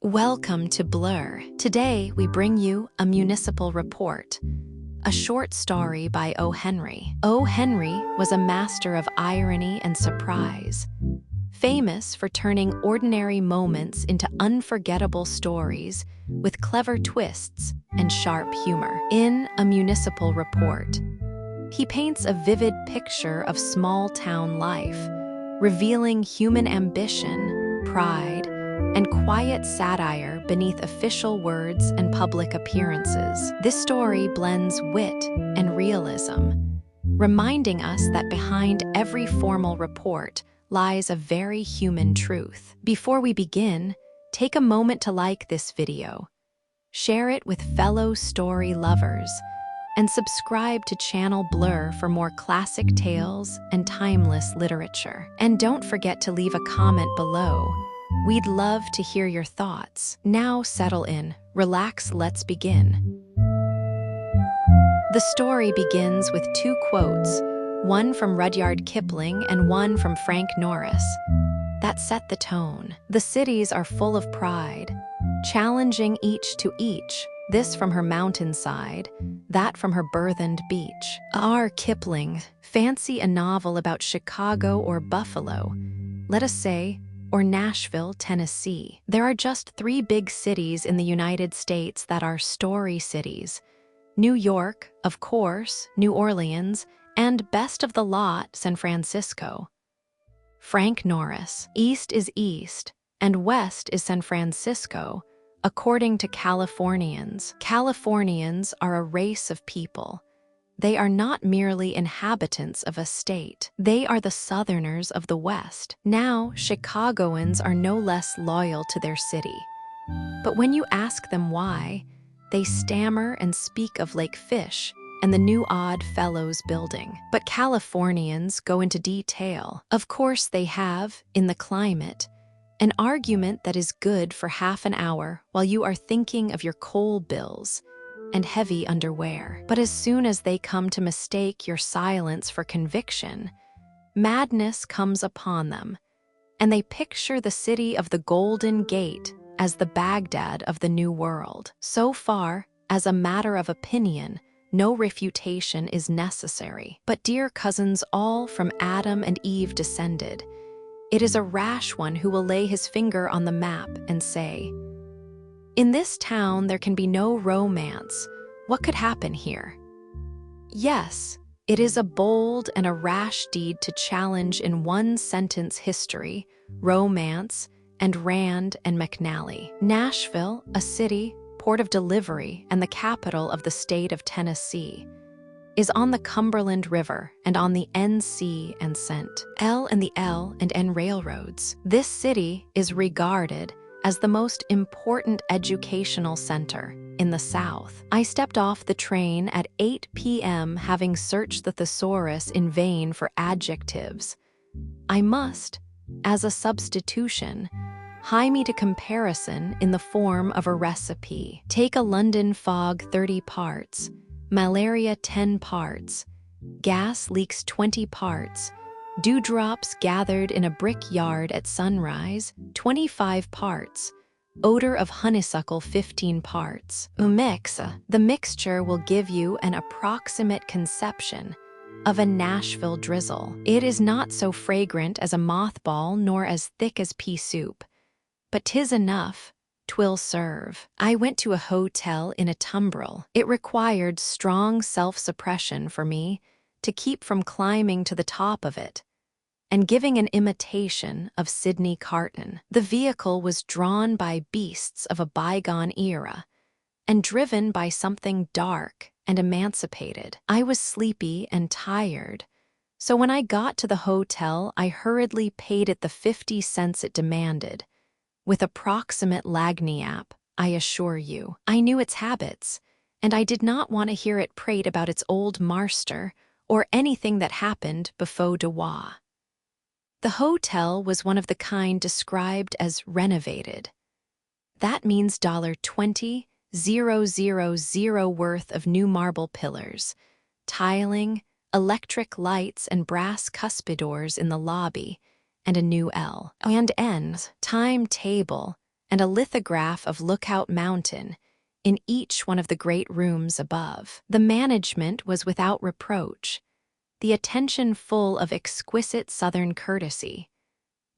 Welcome to Blurr. Today, we bring you a Municipal Report, a short story by O. Henry. O. Henry was a master of irony and surprise, famous for turning ordinary moments into unforgettable stories with clever twists and sharp humor. In A Municipal Report, he paints a vivid picture of small-town life, revealing human ambition, pride, and quiet satire beneath official words and public appearances. This story blends wit and realism, reminding us that behind every formal report lies a very human truth. Before we begin, take a moment to like this video, share it with fellow story lovers, and subscribe to channel Blurr for more classic tales and timeless literature. And don't forget to leave a comment below. We'd love to hear your thoughts. Now settle in, relax, let's begin. The story begins with two quotes, one from Rudyard Kipling and one from Frank Norris, that set the tone. The cities are full of pride, challenging each to each, this from her mountainside, that from her burthened beach. R. Kipling, fancy a novel about Chicago or Buffalo, let us say, or Nashville, Tennessee. There are just 3 big cities in the United States that are story cities. New York, of course, New Orleans, and best of the lot, San Francisco. Frank Norris, East is East, and West is San Francisco, according to Californians. Californians are a race of people. They are not merely inhabitants of a state. They are the Southerners of the West. Now, Chicagoans are no less loyal to their city. But when you ask them why, they stammer and speak of Lake Fish and the new Odd Fellows building. But Californians go into detail. Of course, they have, in the climate, an argument that is good for half an hour while you are thinking of your coal bills and heavy underwear. But as soon as they come to mistake your silence for conviction, madness comes upon them, and they picture the city of the Golden Gate as the Baghdad of the New World. So far, as a matter of opinion, no refutation is necessary. But dear cousins, all from Adam and Eve descended, it is a rash one who will lay his finger on the map and say, "In this town there can be no romance. What could happen here?" Yes, it is a bold and a rash deed to challenge in one sentence history, romance, and Rand and McNally. Nashville, a city, port of delivery, and the capital of the state of Tennessee, is on the Cumberland River and on the NC and St. L and the L and N railroads. This city is regarded as the most important educational center in the South. I stepped off the train at 8 p.m. having searched the thesaurus in vain for adjectives. I must, as a substitution, hie me to comparison in the form of a recipe. Take a London fog 30 parts, malaria 10 parts, gas leaks 20 parts, dewdrops gathered in a brick yard at sunrise, 25 parts, odor of honeysuckle 15 parts. Mix. The mixture will give you an approximate conception of a Nashville drizzle. It is not so fragrant as a mothball nor as thick as pea soup, but 'tis enough, 'twill serve. I went to a hotel in a tumbril. It required strong self-suppression for me to keep from climbing to the top of it and giving an imitation of Sidney Carton. The vehicle was drawn by beasts of a bygone era and driven by something dark and emancipated. I was sleepy and tired, so when I got to the hotel, I hurriedly paid it the 50 cents it demanded, with approximate lagniappe, I assure you. I knew its habits, and I did not want to hear it prate about its old marster or anything that happened before de war. The hotel was one of the kind described as renovated. That means $20,000 worth of new marble pillars, tiling, electric lights, and brass cuspidors in the lobby, and a new L and N timetable and a lithograph of Lookout Mountain in each one of the great rooms above. The management was without reproach, the attention full of exquisite Southern courtesy,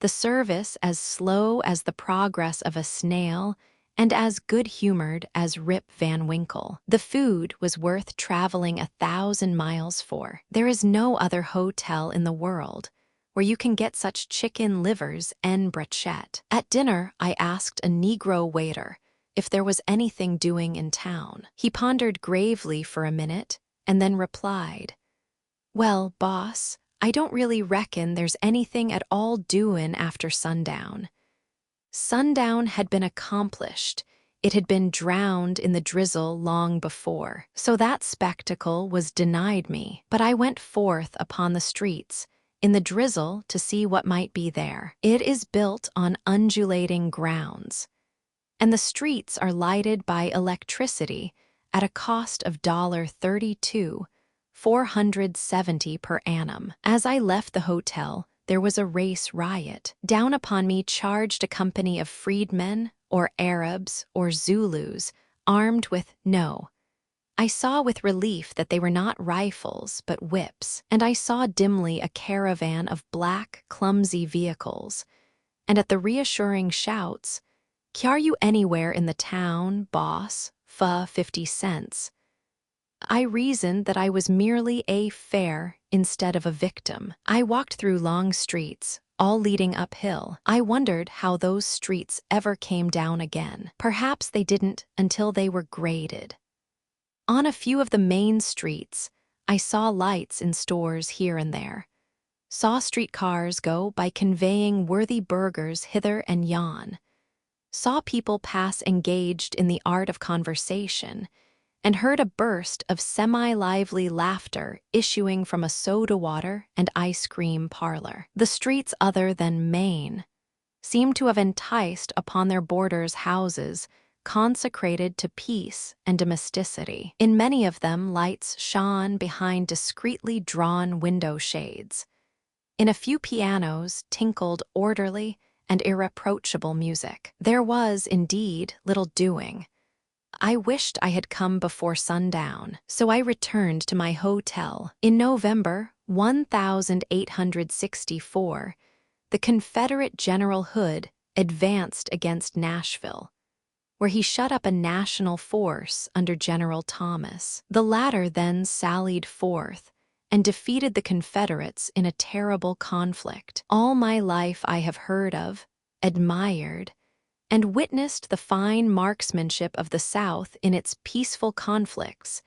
the service as slow as the progress of a snail and as good-humored as Rip Van Winkle. The food was worth traveling 1,000 miles for. There is no other hotel in the world where you can get such chicken livers en brochette. At dinner, I asked a Negro waiter if there was anything doing in town. He pondered gravely for a minute and then replied, "Well, boss, I don't really reckon there's anything at all doin' after sundown." Sundown had been accomplished. It had been drowned in the drizzle long before, so that spectacle was denied me. But I went forth upon the streets in the drizzle to see what might be there. It is built on undulating grounds, and the streets are lighted by electricity at a cost of $32, $470 per annum. As I left the hotel, there was a race riot. Down upon me charged a company of freedmen, or Arabs, or Zulus, armed with I saw with relief that they were not rifles, but whips, and I saw dimly a caravan of black, clumsy vehicles, and at the reassuring shouts, "Kyar you anywhere in the town, boss, 50 cents," I reasoned that I was merely a fare instead of a victim. I walked through long streets, all leading uphill. I wondered how those streets ever came down again. Perhaps they didn't until they were graded. On a few of the main streets, I saw lights in stores here and there, saw streetcars go by conveying worthy burghers hither and yon, saw people pass engaged in the art of conversation, and heard a burst of semi-lively laughter issuing from a soda-water and ice cream parlor. The streets other than Maine seemed to have enticed upon their borders houses consecrated to peace and domesticity. In many of them, lights shone behind discreetly drawn window shades. In a few pianos tinkled orderly and irreproachable music. There was, indeed, little doing. I wished I had come before sundown, so I returned to my hotel. In November 1864, the Confederate General Hood advanced against Nashville, where he shut up a national force under General Thomas. The latter then sallied forth and defeated the Confederates in a terrible conflict. All my life I have heard of, admired, and witnessed the fine marksmanship of the South in its peaceful conflicts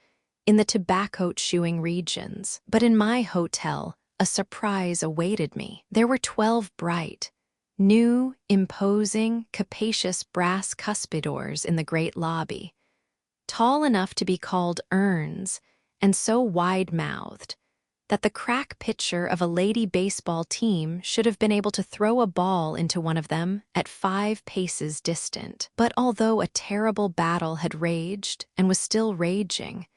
in the tobacco-chewing regions. But in my hotel, a surprise awaited me. There were 12 bright, new, imposing, capacious brass cuspidors in the great lobby, tall enough to be called urns and so wide-mouthed that the crack pitcher of a lady baseball team should have been able to throw a ball into one of them at 5 paces distant. But although a terrible battle had raged and was still raging,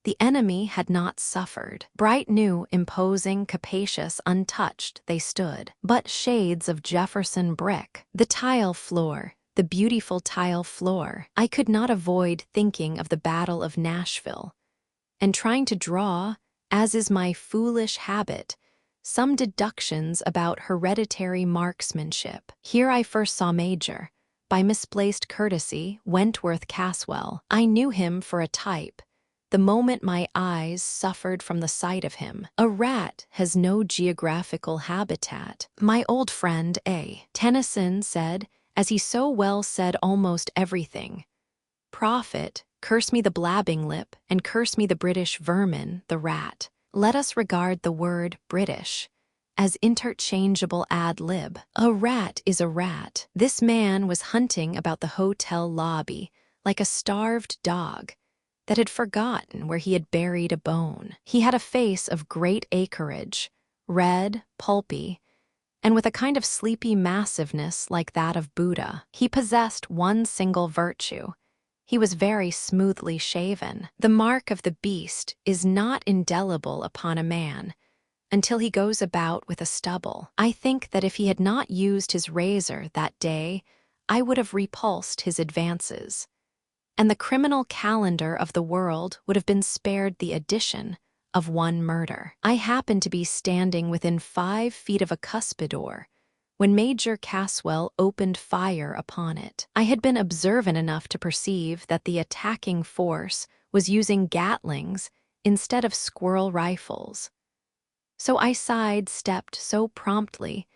the enemy had not suffered. Bright, new, imposing, capacious, untouched they stood, but shades of Jefferson brick. The tile floor, the beautiful tile floor. I could not avoid thinking of the Battle of Nashville, and trying to draw, as is my foolish habit, some deductions about hereditary marksmanship. Here I first saw Major, by misplaced courtesy, Wentworth Caswell. I knew him for a type the moment my eyes suffered from the sight of him. A rat has no geographical habitat. My old friend A. Tennyson said, as he so well said almost everything, "Prophet, curse me the blabbing lip, and curse me the British vermin, the rat." Let us regard the word British as interchangeable ad lib. A rat is a rat. This man was hunting about the hotel lobby like a starved dog that had forgotten where he had buried a bone. He had a face of great acreage, red, pulpy, and with a kind of sleepy massiveness like that of Buddha. He possessed one single virtue. He was very smoothly shaven. The mark of the beast is not indelible upon a man until he goes about with a stubble. I think that if he had not used his razor that day, I would have repulsed his advances, and the criminal calendar of the world would have been spared the addition of one murder. I happened to be standing within 5 feet of a cuspidor when Major Caswell opened fire upon it. I had been observant enough to perceive that the attacking force was using Gatlings instead of squirrel rifles. So I sidestepped so promptly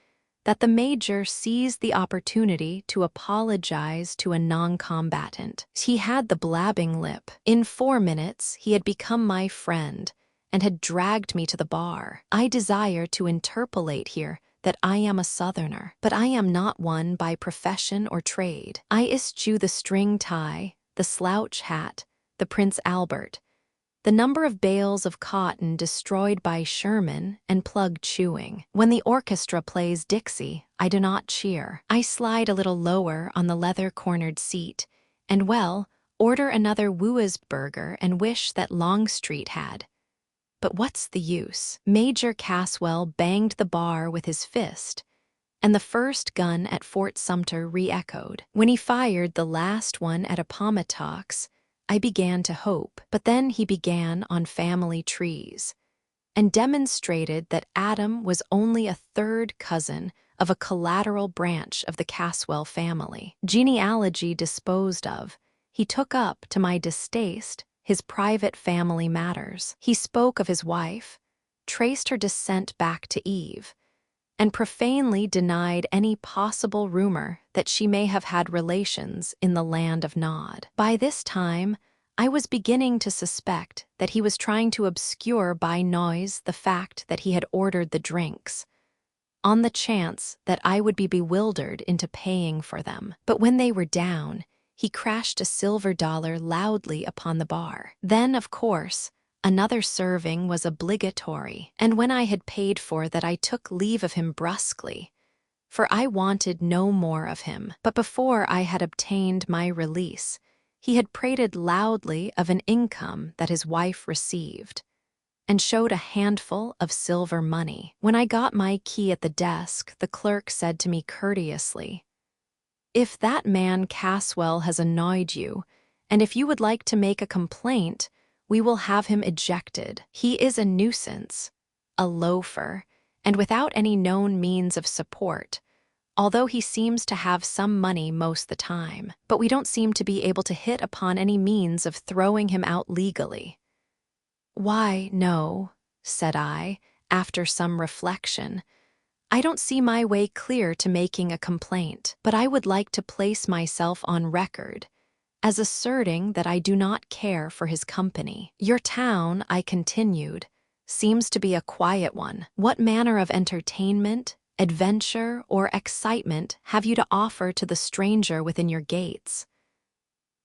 that the Major seized the opportunity to apologize to a non-combatant. He had the blabbing lip. In 4 minutes, he had become my friend and had dragged me to the bar. I desire to interpolate here that I am a Southerner, but I am not one by profession or trade. I eschew the string tie, the slouch hat, the Prince Albert, the number of bales of cotton destroyed by Sherman and plug chewing. When the orchestra plays Dixie, I do not cheer. I slide a little lower on the leather-cornered seat and, well, order another Wooisburger and wish that Longstreet had. But what's the use? Major Caswell banged the bar with his fist, and the first gun at Fort Sumter re-echoed. When he fired the last one at Appomattox, I began to hope, but then he began on family trees and demonstrated that Adam was only a third cousin of a collateral branch of the Caswell family. Genealogy disposed of, he took up, to my distaste, his private family matters. He spoke of his wife, traced her descent back to Eve, and profanely denied any possible rumor that she may have had relations in the land of Nod. By this time, I was beginning to suspect that he was trying to obscure by noise the fact that he had ordered the drinks, on the chance that I would be bewildered into paying for them. But when they were down, he crashed a silver dollar loudly upon the bar. Then, of course, another serving was obligatory, and when I had paid for that I took leave of him brusquely, for I wanted no more of him. But before I had obtained my release, he had prated loudly of an income that his wife received, and showed a handful of silver money. When I got my key at the desk, the clerk said to me courteously, "If that man Caswell has annoyed you, and if you would like to make a complaint, we will have him ejected. He is a nuisance, a loafer, and without any known means of support, although he seems to have some money most the time. But we don't seem to be able to hit upon any means of throwing him out legally." "Why, no," said I, after some reflection. "I don't see my way clear to making a complaint, but I would like to place myself on record as asserting that I do not care for his company. Your town," I continued, "seems to be a quiet one. What manner of entertainment, adventure, or excitement have you to offer to the stranger within your gates?"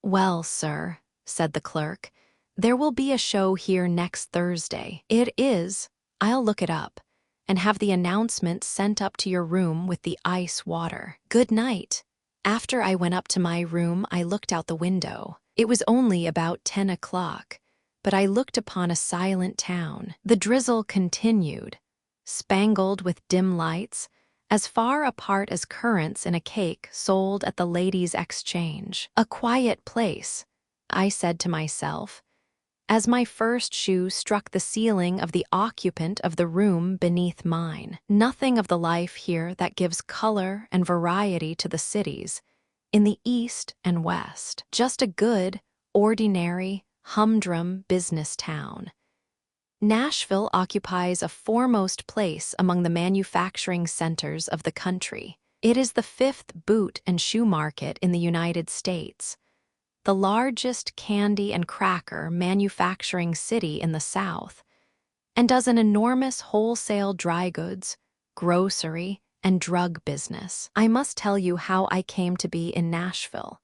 "Well, sir," said the clerk, "there will be a show here next Thursday. It is, I'll look it up, and have the announcement sent up to your room with the ice water. Good night." After I went up to my room, I looked out the window. It was only about 10 o'clock, but I looked upon a silent town. The drizzle continued, spangled with dim lights, as far apart as currants in a cake sold at the Ladies' Exchange. A quiet place, I said to myself, as my first shoe struck the ceiling of the occupant of the room beneath mine. Nothing of the life here that gives color and variety to the cities in the East and West. Just a good, ordinary, humdrum business town. Nashville occupies a foremost place among the manufacturing centers of the country. It is the 5th boot and shoe market in the United States, the largest candy and cracker manufacturing city in the South, and does an enormous wholesale dry goods, grocery, and drug business. I must tell you how I came to be in Nashville,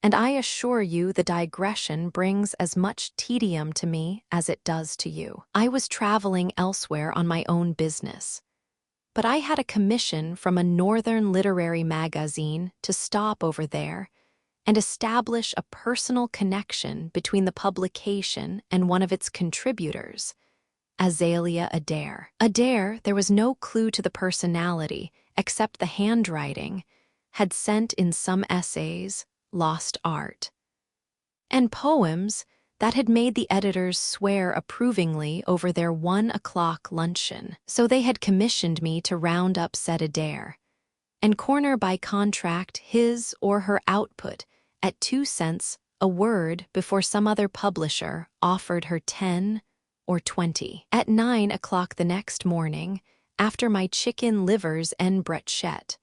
and I assure you the digression brings as much tedium to me as it does to you. I was traveling elsewhere on my own business, but I had a commission from a northern literary magazine to stop over there and establish a personal connection between the publication and one of its contributors, Azalea Adair. Adair, there was no clue to the personality except the handwriting, had sent in some essays, lost art, and poems that had made the editors swear approvingly over their 1 o'clock luncheon. So they had commissioned me to round up said Adair and corner by contract his or her output at 2 cents a word before some other publisher offered her 10 or 20. At 9 o'clock the next morning, after my chicken livers en brochette,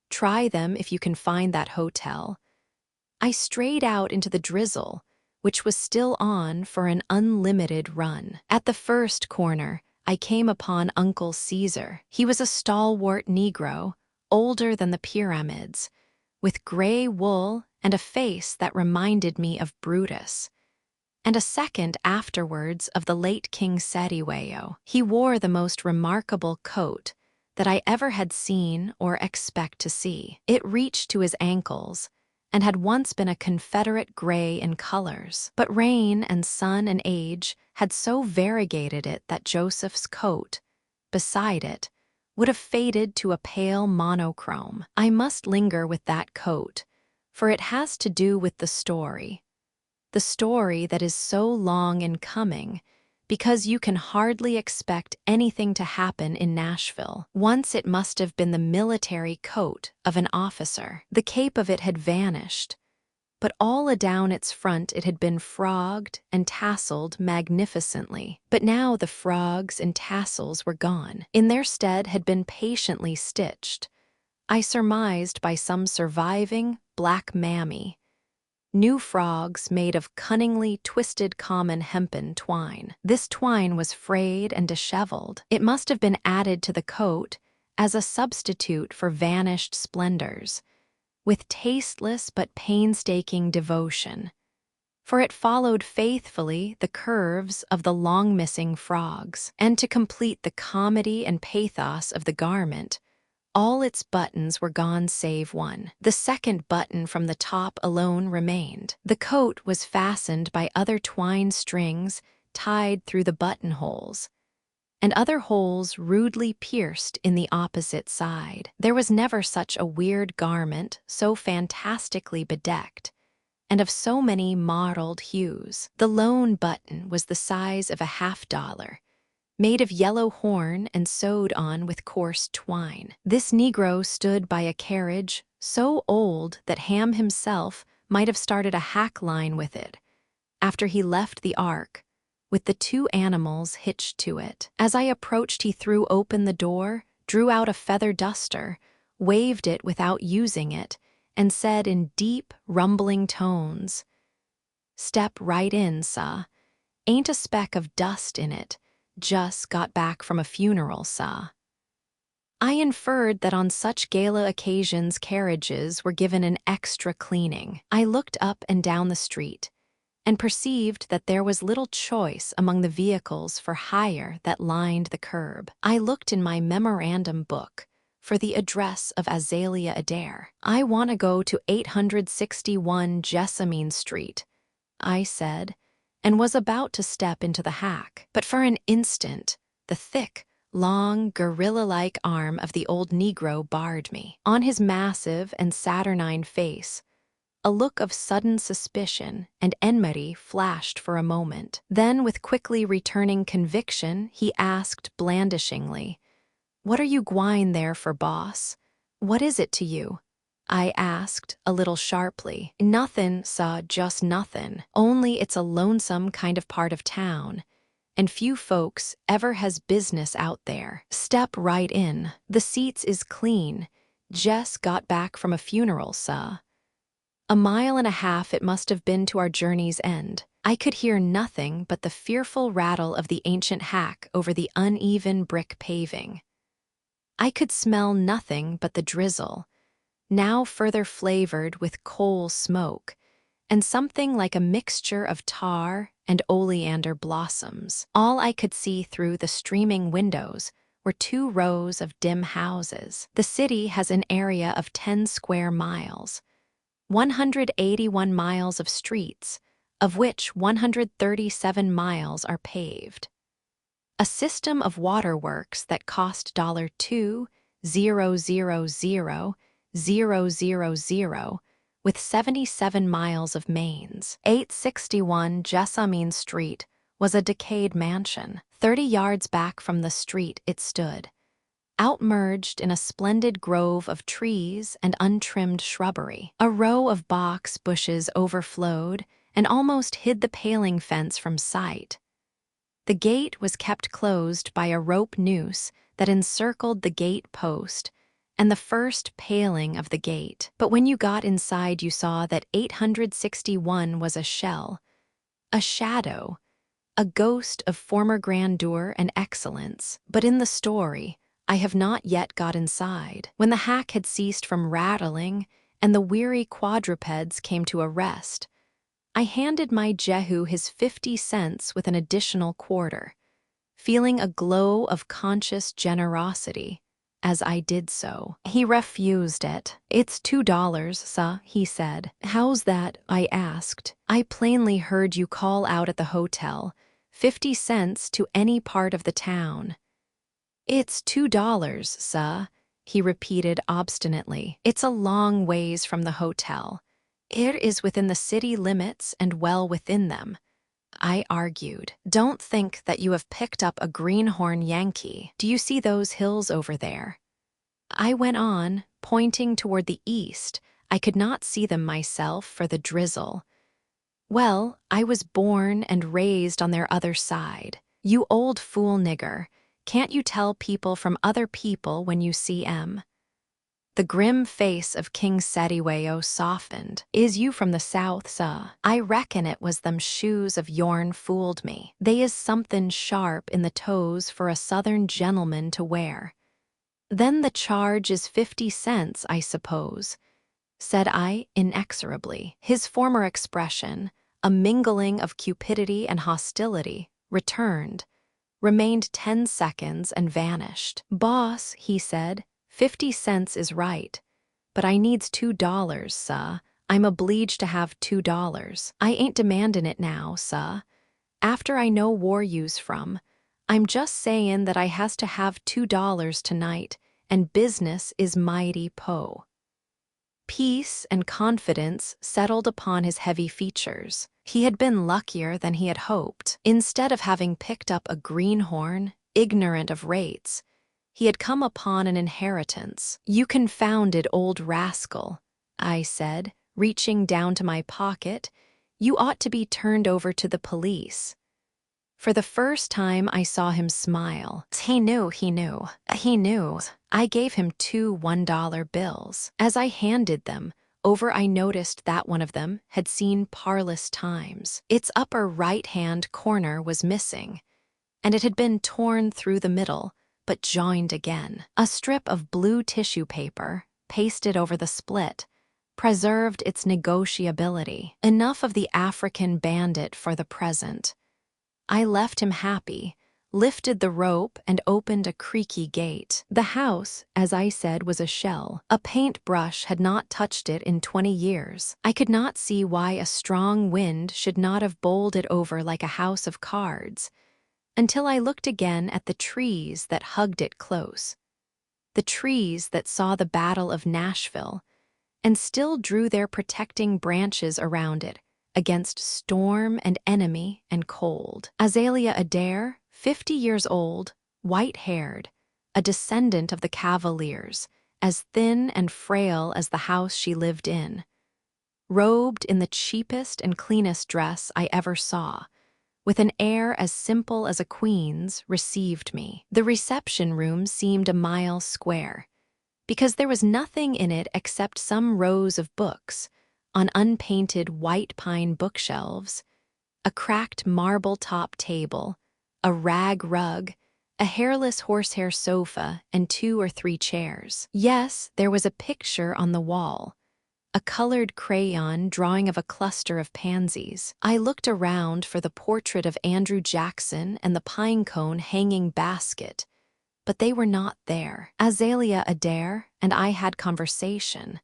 try them if you can find that hotel, I strayed out into the drizzle, which was still on for an unlimited run. At the first corner, I came upon Uncle Caesar. He was a stalwart Negro, older than the pyramids, with gray wool and a face that reminded me of Brutus, and a second afterwards of the late King Setiweo. He wore the most remarkable coat that I ever had seen or expect to see. It reached to his ankles, and had once been a Confederate gray in colors. But rain and sun and age had so variegated it that Joseph's coat, beside it, would have faded to a pale monochrome. I must linger with that coat, for it has to do with the story that is so long in coming, because you can hardly expect anything to happen in Nashville. Once it must have been the military coat of an officer. The cape of it had vanished, but all adown its front it had been frogged and tasseled magnificently. But now the frogs and tassels were gone. In their stead had been patiently stitched, I surmised by some surviving black mammy, new frogs made of cunningly twisted common hempen twine. This twine was frayed and disheveled. It must have been added to the coat as a substitute for vanished splendors, with tasteless but painstaking devotion, for it followed faithfully the curves of the long-missing frogs. And to complete the comedy and pathos of the garment, all its buttons were gone save one. The second button from the top alone remained. The coat was fastened by other twine strings tied through the buttonholes, and other holes rudely pierced in the opposite side. There was never such a weird garment, so fantastically bedecked, and of so many mottled hues. The lone button was the size of a $50, made of yellow horn and sewed on with coarse twine. This Negro stood by a carriage so old that Ham himself might have started a hack line with it, after he left the ark, with the 2 animals hitched to it. As I approached, he threw open the door, drew out a feather duster, waved it without using it, and said in deep, rumbling tones, "Step right in, sah. Ain't a speck of dust in it. Just got back from a funeral, sah." I inferred that on such gala occasions carriages were given an extra cleaning. I looked up and down the street, and perceived that there was little choice among the vehicles for hire that lined the curb. I looked in my memorandum book for the address of Azalea Adair. "I want to go to 861 Jessamine Street," I said, and was about to step into the hack. But for an instant, the thick, long, gorilla-like arm of the old Negro barred me. On his massive and saturnine face, a look of sudden suspicion and enmity flashed for a moment. Then, with quickly returning conviction, he asked blandishingly, "What are you gwine there for, boss? What is it to you?" I asked, a little sharply. "Nothin', sah, just nothin'. Only it's a lonesome kind of part of town, and few folks ever has business out there. Step right in. The seats is clean. Jess got back from a funeral, sah." 1.5 miles it must have been to our journey's end. I could hear nothing but the fearful rattle of the ancient hack over the uneven brick paving. I could smell nothing but the drizzle, now further flavored with coal smoke, and something like a mixture of tar and oleander blossoms. All I could see through the streaming windows were 2 rows of dim houses. The city has an area of 10 square miles, 181 miles of streets, of which 137 miles are paved. A system of waterworks that cost $2,000 with 77 miles of mains. 861 Jessamine Street was a decayed mansion. 30 yards back from the street it stood, outmerged in a splendid grove of trees and untrimmed shrubbery. A row of box bushes overflowed and almost hid the paling fence from sight. The gate was kept closed by a rope noose that encircled the gate post and the first paling of the gate. But when you got inside, you saw that 861 was a shell, a shadow, a ghost of former grandeur and excellence. But in the story, I have not yet got inside. When the hack had ceased from rattling and the weary quadrupeds came to a rest, I handed my Jehu his 50 cents with an additional quarter, feeling a glow of conscious generosity as I did so. He refused it. "It's $2, sah," he said. "How's that?" I asked. "I plainly heard you call out at the hotel, 50 cents to any part of the town." "It's $2, sah," he repeated obstinately. "It's a long ways from the hotel. It is within the city limits and well within them," I argued. "Don't think that you have picked up a greenhorn Yankee. Do you see those hills over there?" I went on, pointing toward the east. I could not see them myself for the drizzle. "Well, I was born and raised on their other side. You old fool nigger, can't you tell people from other people when you see 'em?" The grim face of King Setiweo softened. "Is you from the south, sah?" "I reckon it was them shoes of yourn fooled me. They is somethin' sharp in the toes for a southern gentleman to wear." "Then the charge is 50 cents, I suppose," said I inexorably. His former expression, a mingling of cupidity and hostility, returned, remained 10 seconds and vanished. "Boss," he said, 50 cents is right, but I needs $2, sah. I'm obleeged to have $2. I ain't demandin' it now, sah. After I know whar you's from, I'm just sayin' that I has to have $2 tonight, and business is mighty po." Peace and confidence settled upon his heavy features. He had been luckier than he had hoped. Instead of having picked up a greenhorn, ignorant of rates, he had come upon an inheritance. "You confounded old rascal," I said, reaching down to my pocket. "You ought to be turned over to the police." For the first time, I saw him smile. He knew. I gave him 2 $1 bills. As I handed them over, I noticed that one of them had seen parlous times. Its upper right-hand corner was missing, and it had been torn through the middle, but joined again. A strip of blue tissue paper, pasted over the split, preserved its negotiability. Enough of the African bandit for the present. I left him happy, lifted the rope, and opened a creaky gate. The house, as I said, was a shell. A paintbrush had not touched it in 20 years. I could not see why a strong wind should not have bowled it over like a house of cards, until I looked again at the trees that hugged it close. The trees that saw the Battle of Nashville, and still drew their protecting branches around it, against storm and enemy and cold. Azalea Adair, 50 years old, white-haired, a descendant of the Cavaliers, as thin and frail as the house she lived in, robed in the cheapest and cleanest dress I ever saw, with an air as simple as a queen's, received me. The reception room seemed a mile square, because there was nothing in it except some rows of books on unpainted white pine bookshelves, a cracked marble-top table, a rag rug, a hairless horsehair sofa, and 2 or 3 chairs. Yes, there was a picture on the wall, a colored crayon drawing of a cluster of pansies. I looked around for the portrait of Andrew Jackson and the pine-cone hanging basket, but they were not there. Azalea Adair and I had conversation,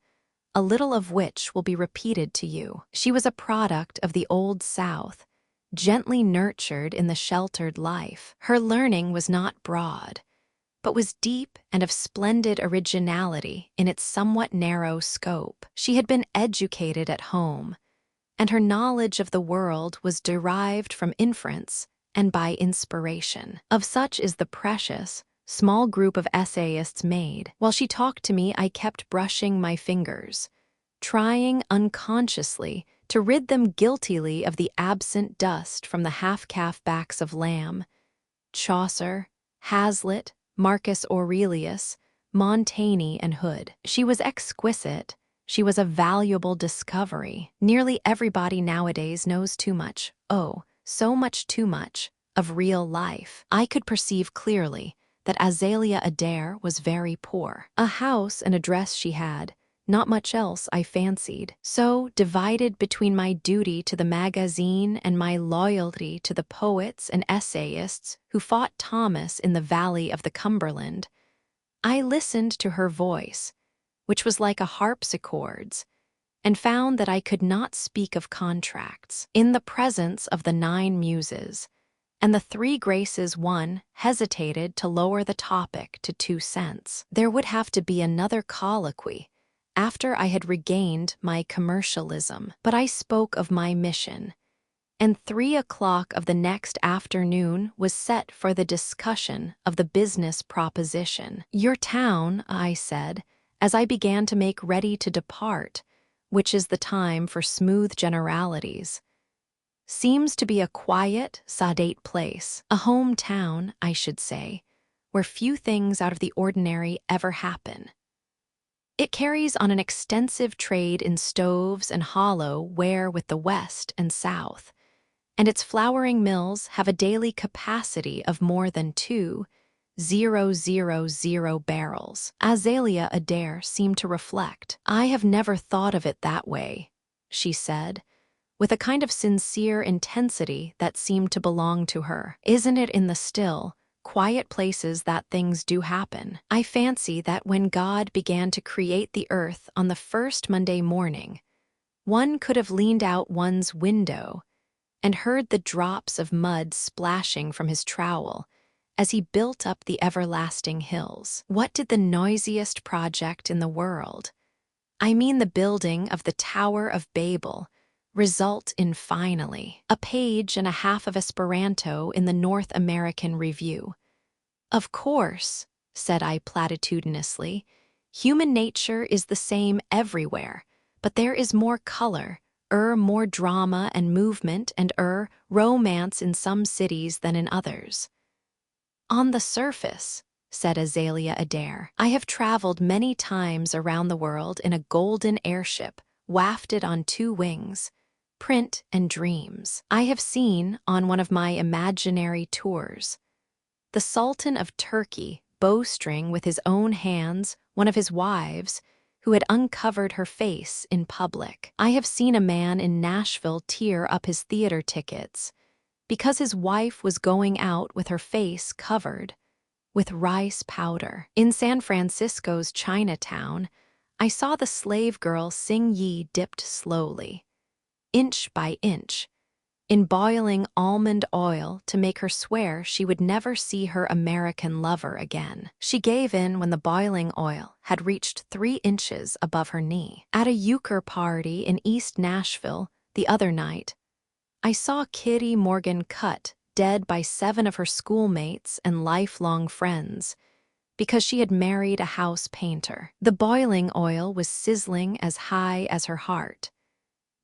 a little of which will be repeated to you. She was a product of the Old South, gently nurtured in the sheltered life. Her learning was not broad, but was deep and of splendid originality in its somewhat narrow scope. She had been educated at home, and her knowledge of the world was derived from inference and by inspiration. Of such is the precious, small group of essayists made. While she talked to me, I kept brushing my fingers, trying unconsciously to rid them guiltily of the absent dust from the half-calf backs of Lamb, Chaucer, Hazlitt, Marcus Aurelius, Montaigne, and Hood. She was exquisite. She was a valuable discovery. Nearly everybody nowadays knows too much, oh, so much too much, of real life. I could perceive clearly that Azalea Adair was very poor. A house and a dress she had, not much else, I fancied. So, divided between my duty to the magazine and my loyalty to the poets and essayists who fought Thomas in the valley of the Cumberland, I listened to her voice, which was like a harpsichord's, and found that I could not speak of contracts. In the presence of the 9 muses and the 3 graces, one hesitated to lower the topic to 2 cents. There would have to be another colloquy after I had regained my commercialism, but I spoke of my mission, and 3 o'clock of the next afternoon was set for the discussion of the business proposition. Your town, I said, as I began to make ready to depart, which is the time for smooth generalities, seems to be a quiet, sedate place, a home town, I should say, where few things out of the ordinary ever happen. It carries on an extensive trade in stoves and hollow ware with the West and South, and its flouring mills have a daily capacity of more than 2,000 barrels. Azalea Adair seemed to reflect. I have never thought of it that way, she said, with a kind of sincere intensity that seemed to belong to her. Isn't it in the still, quiet places that things do happen? I fancy that when God began to create the earth on the first Monday morning, one could have leaned out one's window and heard the drops of mud splashing from his trowel as he built up the everlasting hills. What did the noisiest project in the world, I mean the building of the Tower of Babel, result in finally? A page and a half of Esperanto in the North American Review. Of course, said I platitudinously, human nature is the same everywhere, but there is more color, more drama and movement and romance in some cities than in others. On the surface, said Azalea Adair, I have traveled many times around the world in a golden airship wafted on 2 wings, print and dreams. I have seen, on one of my imaginary tours, the Sultan of Turkey bowstring with his own hands one of his wives who had uncovered her face in public. I have seen a man in Nashville tear up his theater tickets because his wife was going out with her face covered with rice powder. In San Francisco's Chinatown, I saw the slave girl Sing Yi dipped slowly, inch by inch, in boiling almond oil to make her swear she would never see her American lover again. She gave in when the boiling oil had reached 3 inches above her knee. At a euchre party in East Nashville the other night, I saw Kitty Morgan cut dead by 7 of her schoolmates and lifelong friends because she had married a house painter. The boiling oil was sizzling as high as her heart,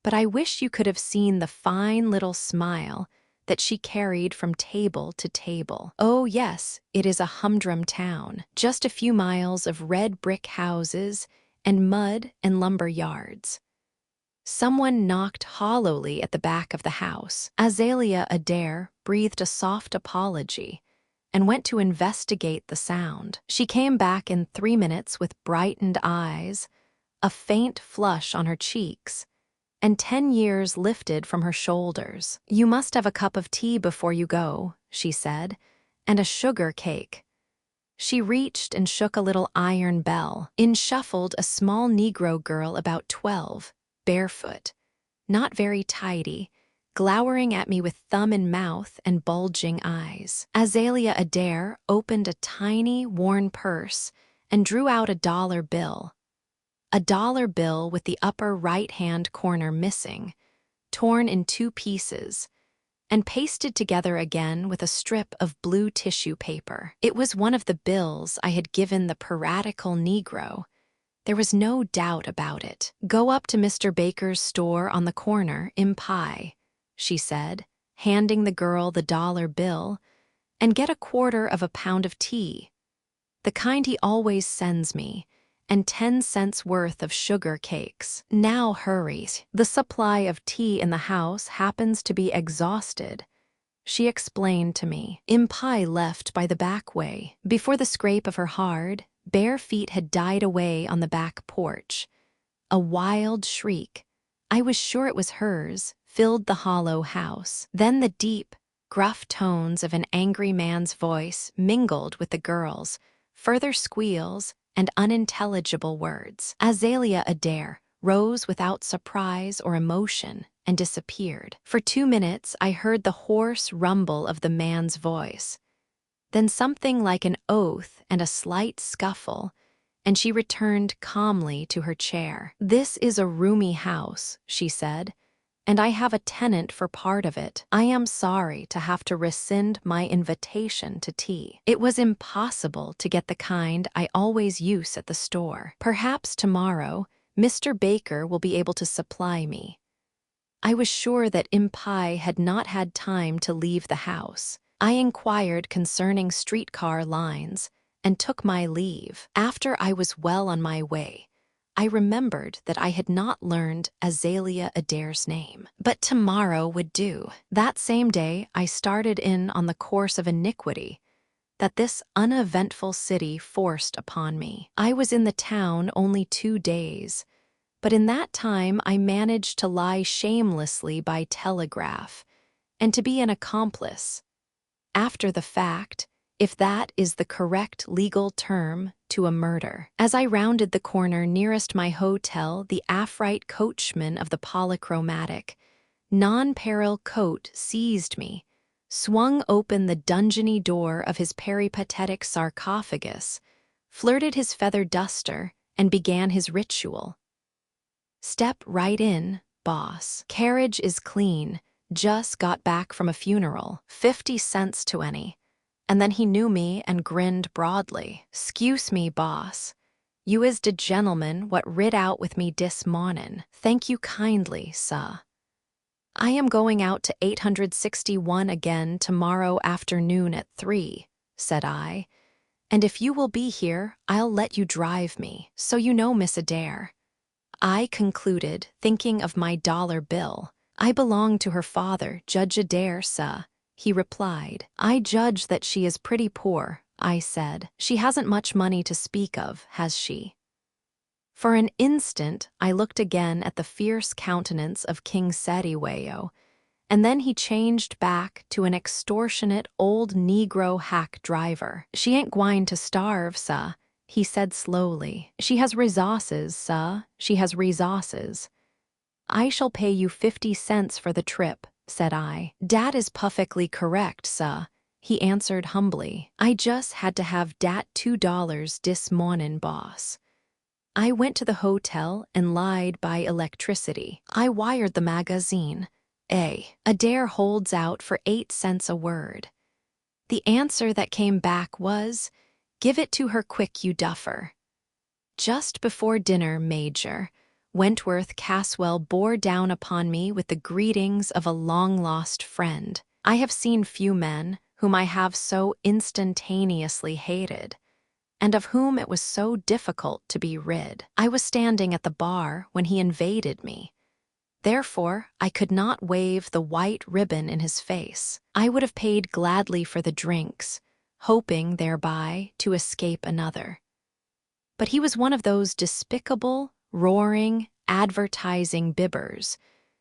but I wish you could have seen the fine little smile that she carried from table to table. Oh yes, it is a humdrum town, just a few miles of red brick houses and mud and lumber yards. Someone knocked hollowly at the back of the house. Azalea Adair breathed a soft apology and went to investigate the sound. She came back in 3 minutes with brightened eyes, a faint flush on her cheeks, and 10 years lifted from her shoulders. You must have a cup of tea before you go, she said, and a sugar cake. She reached and shook a little iron bell. In shuffled a small Negro girl about 12, barefoot, not very tidy, glowering at me with thumb in mouth and bulging eyes. Azalea Adair opened a tiny, worn purse and drew out $1 bill. $1 bill with the upper right-hand corner missing, torn in 2 pieces, and pasted together again with a strip of blue tissue paper. It was one of the bills I had given the piratical Negro. There was no doubt about it. "Go up to Mr. Baker's store on the corner, Impai," she said, handing the girl the $1 bill, "and get 1/4 of a pound of tea, the kind he always sends me, and 10 cents worth of sugar cakes. Now hurry. The supply of tea in the house happens to be exhausted," she explained to me. Impai left by the back way. Before the scrape of her hard, bare feet had died away on the back porch. A wild shriek, I was sure it was hers, filled the hollow house. Then the deep, gruff tones of an angry man's voice mingled with the girl's, further squeals and unintelligible words. Azalea Adair rose without surprise or emotion and disappeared. For 2 minutes I heard the hoarse rumble of the man's voice, then something like an oath and a slight scuffle, and she returned calmly to her chair. "This is a roomy house," she said, "and I have a tenant for part of it. I am sorry to have to rescind my invitation to tea. It was impossible to get the kind I always use at the store. Perhaps tomorrow Mr. Baker will be able to supply me." I was sure that Impai had not had time to leave the house. I inquired concerning streetcar lines and took my leave. After I was well on my way, I remembered that I had not learned Azalea Adair's name. But tomorrow would do. That same day, I started in on the course of iniquity that this uneventful city forced upon me. I was in the town only 2 days, but in that time I managed to lie shamelessly by telegraph and to be an accomplice. After the fact, if that is the correct legal term, to a murder. As I rounded the corner nearest my hotel, the Afrite coachman of the polychromatic, non-peril coat seized me, swung open the dungeony door of his peripatetic sarcophagus, flirted his feather duster, and began his ritual. "Step right in, boss. Carriage is clean. Just got back from a funeral. 50 cents to any." And then he knew me and grinned broadly. "'Scuse me, boss. You is de gentleman what rid out with me dis mornin'. Thank you kindly, suh. I am going out to 861 again tomorrow afternoon at 3, said I, "and if you will be here, I'll let you drive me. So you know Miss Adair," I concluded, thinking of my $1 bill. "I belong to her father, Judge Adair, suh," he replied. "I judge that she is pretty poor," I said. "She hasn't much money to speak of, has she?" For an instant, I looked again at the fierce countenance of King Setiwayo, and then he changed back to an extortionate old Negro hack driver. "She ain't gwine to starve, suh," he said slowly. "She has resources, suh. She has resources." "I shall pay you 50 cents for the trip," said I. "Dat is perfectly correct, suh," he answered humbly. "I just had to have dat $2 dis mornin', boss." I went to the hotel and lied by electricity. I wired the magazine. Adair holds out for 8 cents a word. The answer that came back was, "Give it to her quick, you duffer." Just before dinner, Major, Wentworth Caswell bore down upon me with the greetings of a long-lost friend. I have seen few men whom I have so instantaneously hated, and of whom it was so difficult to be rid. I was standing at the bar when he invaded me. Therefore, I could not wave the white ribbon in his face. I would have paid gladly for the drinks, hoping thereby to escape another. But he was one of those despicable, roaring, advertising bibbers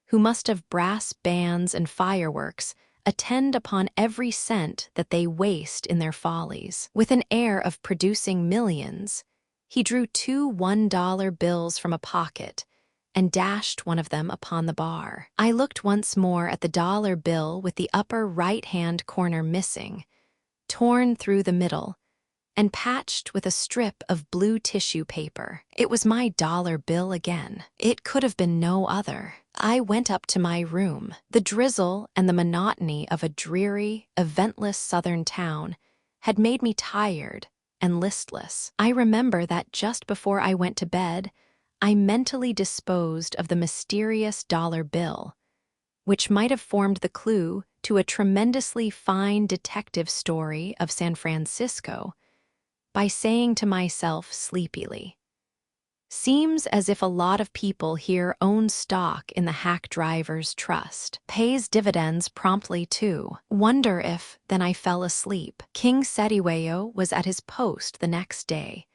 who must have brass bands and fireworks attend upon every cent that they waste in their follies. With an air of producing millions, he drew 2 $1 bills from a pocket and dashed one of them upon the bar. I looked once more at the dollar bill with the upper right-hand corner missing, torn through the middle, and patched with a strip of blue tissue paper. It was my dollar bill again. It could have been no other. I went up to my room. The drizzle and the monotony of a dreary, eventless southern town had made me tired and listless. I remember that just before I went to bed, I mentally disposed of the mysterious dollar bill, which might have formed the clue to a tremendously fine detective story of San Francisco, by saying to myself sleepily, "Seems as if a lot of people here own stock in the hack driver's trust. Pays dividends promptly, too. Wonder if..." Then I fell asleep. King Setiweo was at his post the next day,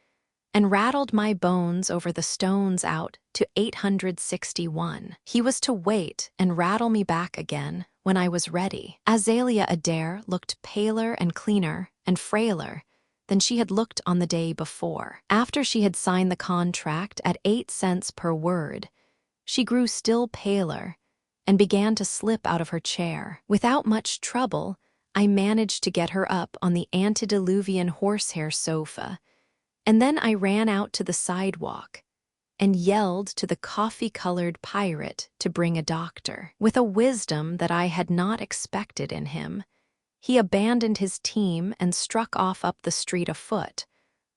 and rattled my bones over the stones out to 861. He was to wait and rattle me back again when I was ready. Azalea Adair looked paler and cleaner and frailer than she had looked on the day before. After she had signed the contract at 8 cents per word, she grew still paler and began to slip out of her chair. Without much trouble, I managed to get her up on the antediluvian horsehair sofa, and then I ran out to the sidewalk and yelled to the coffee-colored pirate to bring a doctor. With a wisdom that I had not expected in him, he abandoned his team and struck off up the street afoot,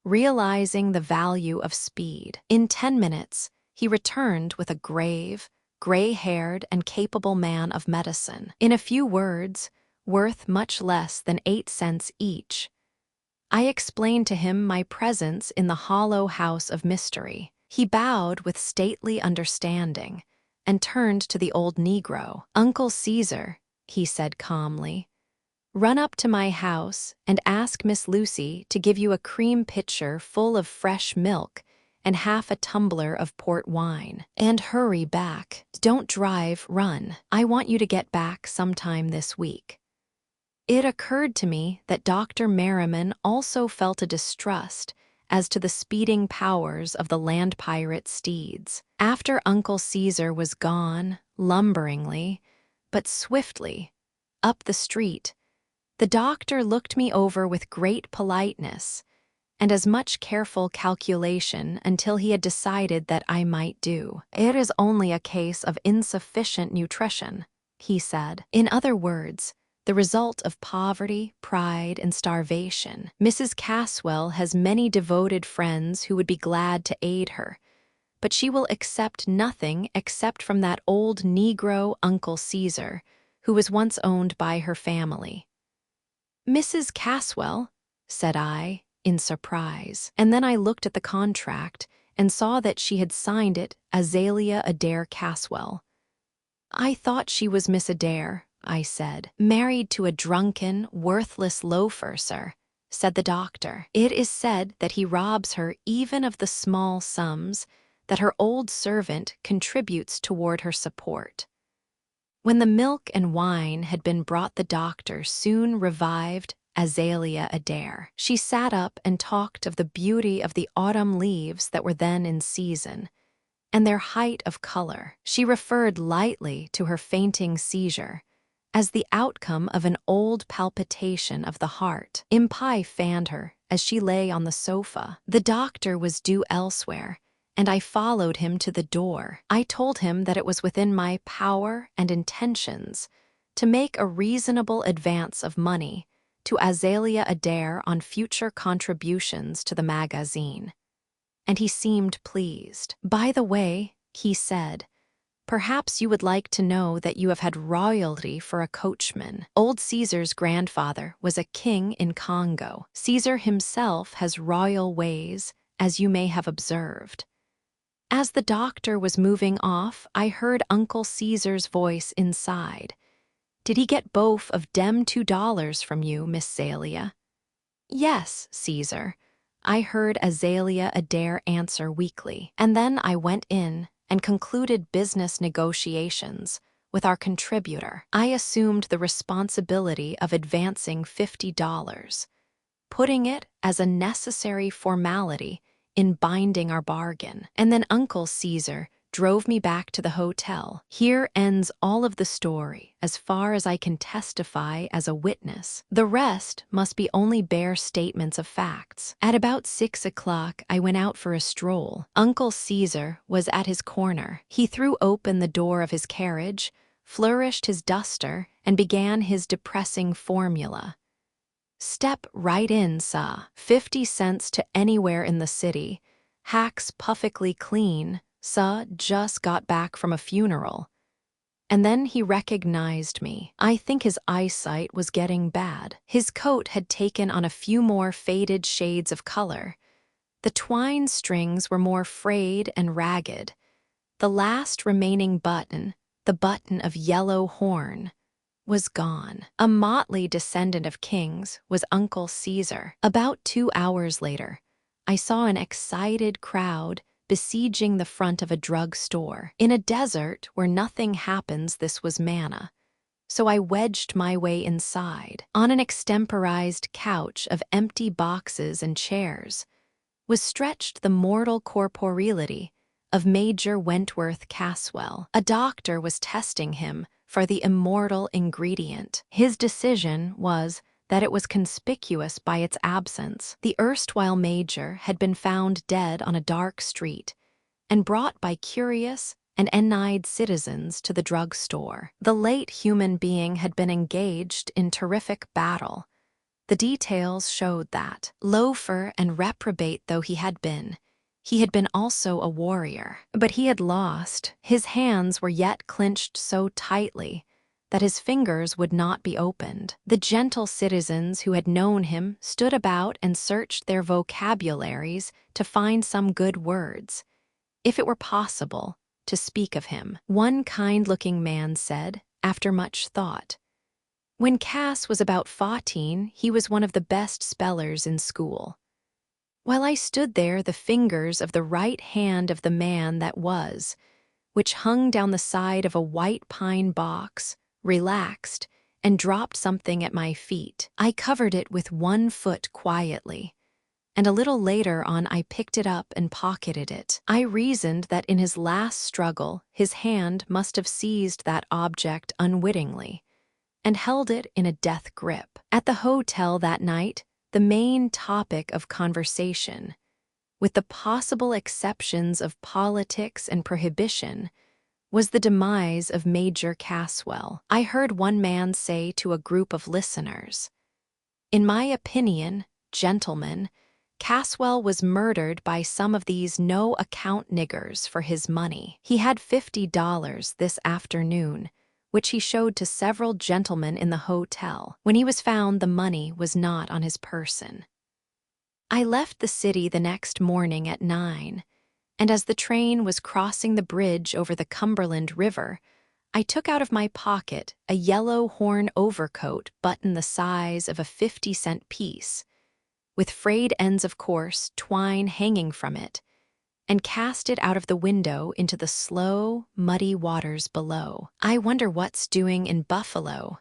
realizing the value of speed. In 10 minutes, he returned with a grave, gray-haired, and capable man of medicine. In a few words, worth much less than 8 cents each, I explained to him my presence in the hollow house of mystery. He bowed with stately understanding and turned to the old Negro. "Uncle Caesar," he said calmly, "run up to my house and ask Miss Lucy to give you a cream pitcher full of fresh milk and half a tumbler of port wine. And hurry back. Don't drive, run. I want you to get back sometime this week." It occurred to me that Dr. Merriman also felt a distrust as to the speeding powers of the land pirate steeds. After Uncle Caesar was gone, lumberingly, but swiftly, up the street, the doctor looked me over with great politeness and as much careful calculation until he had decided that I might do. "It is only a case of insufficient nutrition," he said. "In other words, the result of poverty, pride, and starvation. Mrs. Caswell has many devoted friends who would be glad to aid her, but she will accept nothing except from that old Negro Uncle Caesar, who was once owned by her family." "Mrs. Caswell?" said I, in surprise. And then I looked at the contract and saw that she had signed it Azalea Adair Caswell. "I thought she was Miss Adair," I said. "Married to a drunken, worthless loafer, sir," said the doctor. "It is said that he robs her even of the small sums that her old servant contributes toward her support." When the milk and wine had been brought, the doctor soon revived Azalea Adair. She sat up and talked of the beauty of the autumn leaves that were then in season, and their height of color. She referred lightly to her fainting seizure as the outcome of an old palpitation of the heart. Impai fanned her as she lay on the sofa. The doctor was due elsewhere, and I followed him to the door. I told him that it was within my power and intentions to make a reasonable advance of money to Azalea Adair on future contributions to the magazine, and he seemed pleased. "By the way," he said, "perhaps you would like to know that you have had royalty for a coachman. Old Caesar's grandfather was a king in Congo. Caesar himself has royal ways, as you may have observed." As the doctor was moving off, I heard Uncle Caesar's voice inside. "Did he get both of dem $2 from you, Miss Azalea?" "Yes, Caesar," I heard Azalea Adair answer weakly. And then I went in and concluded business negotiations with our contributor. I assumed the responsibility of advancing $50, putting it as a necessary formality in binding our bargain. And then Uncle Caesar drove me back to the hotel. Here ends all of the story, as far as I can testify as a witness. The rest must be only bare statements of facts. At about 6 o'clock, I went out for a stroll. Uncle Caesar was at his corner. He threw open the door of his carriage, flourished his duster, and began his depressing formula. "Step right in, sah. 50 cents to anywhere in the city. Hacks puffectly clean. Sah just got back from a funeral." And then he recognized me. I think his eyesight was getting bad. His coat had taken on a few more faded shades of color. The twine strings were more frayed and ragged. The last remaining button, the button of yellow horn, was gone. A motley descendant of kings was Uncle Caesar. About 2 hours later, I saw an excited crowd besieging the front of a drugstore. In a desert where nothing happens, this was manna. So I wedged my way inside. On an extemporized couch of empty boxes and chairs was stretched the mortal corporeality of Major Wentworth Caswell. A doctor was testing him for the immortal ingredient. His decision was that it was conspicuous by its absence. The erstwhile major had been found dead on a dark street and brought by curious and eneyed citizens to the drugstore. The late human being had been engaged in terrific battle. The details showed that, loafer and reprobate though he had been also a warrior. But he had lost. His hands were yet clinched so tightly that his fingers would not be opened. The gentle citizens who had known him stood about and searched their vocabularies to find some good words, if it were possible, to speak of him. One kind-looking man said, after much thought, "When Cass was about 14, he was one of the best spellers in school." While I stood there, the fingers of the right hand of the man that was, which hung down the side of a white pine box, relaxed and dropped something at my feet. I covered it with one foot quietly, and a little later on I picked it up and pocketed it. I reasoned that in his last struggle, his hand must have seized that object unwittingly and held it in a death grip. At the hotel that night, the main topic of conversation, with the possible exceptions of politics and prohibition, was the demise of Major Caswell. I heard one man say to a group of listeners, "In my opinion, gentlemen, Caswell was murdered by some of these no-account niggers for his money. He had $50 this afternoon, which he showed to several gentlemen in the hotel. When he was found, the money was not on his person." I left the city the next morning at 9, and as the train was crossing the bridge over the Cumberland River, I took out of my pocket a yellow horn overcoat buttoned the size of a 50-cent piece, with frayed ends of coarse twine hanging from it, and cast it out of the window into the slow, muddy waters below. I wonder what's doing in Buffalo.